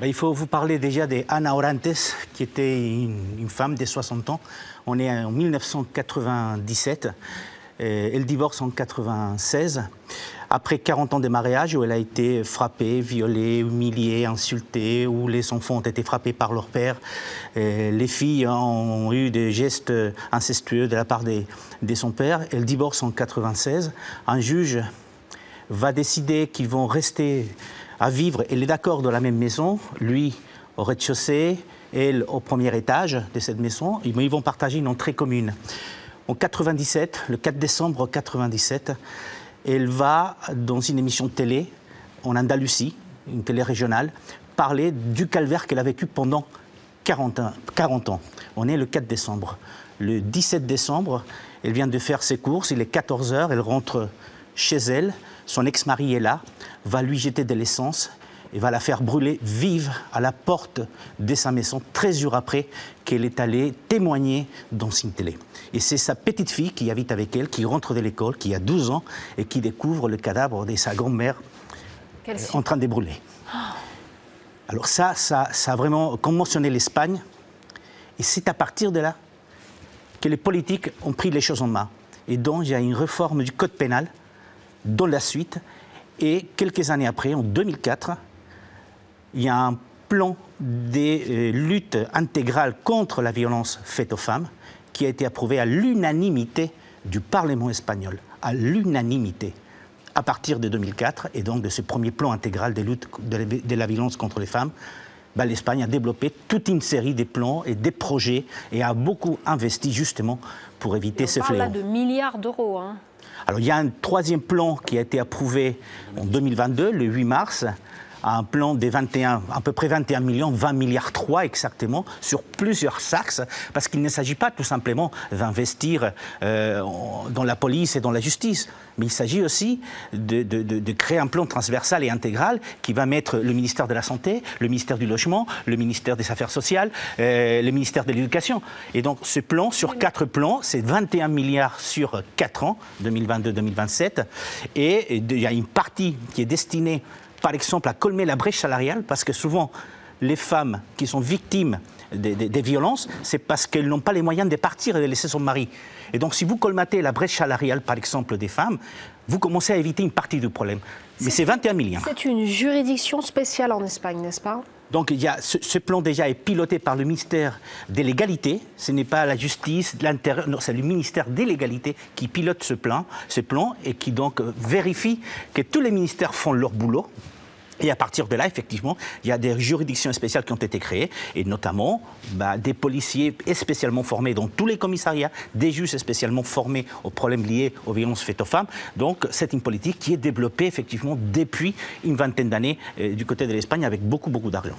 Il faut vous parler déjà d'Ana Orantes, qui était une femme de 60 ans. On est en 1997. Elle divorce en 1996. Après 40 ans de mariage, où elle a été frappée, violée, humiliée, insultée, où les enfants ont été frappés par leur père. Les filles ont eu des gestes incestueux de la part de son père. Elle divorce en 1996. Un juge va décider qu'ils vont rester à vivre. Elle est d'accord dans la même maison, lui au rez-de-chaussée, elle au premier étage de cette maison. Ils vont partager une entrée commune. En 97, le 4 décembre 1997, elle va dans une émission de télé en Andalousie, une télé régionale, parler du calvaire qu'elle a vécu pendant 40 ans. On est le 4 décembre. Le 17 décembre, elle vient de faire ses courses, il est 14 h, elle rentre chez elle, son ex-mari est là, va lui jeter de l'essence et va la faire brûler vive à la porte de sa maison, 13 jours après qu'elle est allée témoigner dans une télé. Et c'est sa petite fille qui habite avec elle, qui rentre de l'école, qui a 12 ans, et qui découvre le cadavre de sa grand-mère en train de brûler. Alors ça a vraiment commotionné l'Espagne, et c'est à partir de là que les politiques ont pris les choses en main. Et donc il y a une réforme du code pénal dans la suite, et quelques années après, en 2004, il y a un plan de lutte intégrale contre la violence faite aux femmes qui a été approuvé à l'unanimité du Parlement espagnol, à l'unanimité, à partir de 2004, et donc de ce premier plan intégral de lutte de la violence contre les femmes. L'Espagne a développé toute une série de plans et des projets et a beaucoup investi justement pour éviter ce fléau. On parle là de milliards d'euros. Alors, il y a un troisième plan qui a été approuvé en 2022, le 8 mars, un plan de à peu près 21 millions, 20 milliards 3 exactement, sur plusieurs axes, parce qu'il ne s'agit pas tout simplement d'investir dans la police et dans la justice, mais il s'agit aussi de créer un plan transversal et intégral qui va mettre le ministère de la Santé, le ministère du Logement, le ministère des Affaires sociales, le ministère de l'Éducation. Et donc ce plan, sur 4 plans, c'est 21 milliards sur 4 ans, 2022-2027, et il y a une partie qui est destinée par exemple, à colmer la brèche salariale, parce que souvent, les femmes qui sont victimes des violences, c'est parce qu'elles n'ont pas les moyens de partir et de laisser son mari. Et donc, si vous colmatez la brèche salariale, par exemple, des femmes, vous commencez à éviter une partie du problème. Mais c'est 21 milliards. C'est une juridiction spéciale en Espagne, n'est-ce pas ? Donc, il y a, ce plan déjà est piloté par le ministère de l'égalité. Ce n'est pas la justice, l'intérieur, non, c'est le ministère de l'égalité qui pilote ce plan et qui donc vérifie que tous les ministères font leur boulot. Et à partir de là, effectivement, il y a des juridictions spéciales qui ont été créées, et notamment des policiers spécialement formés dans tous les commissariats, des juges spécialement formés aux problèmes liés aux violences faites aux femmes. Donc c'est une politique qui est développée effectivement depuis une vingtaine d'années du côté de l'Espagne avec beaucoup d'argent.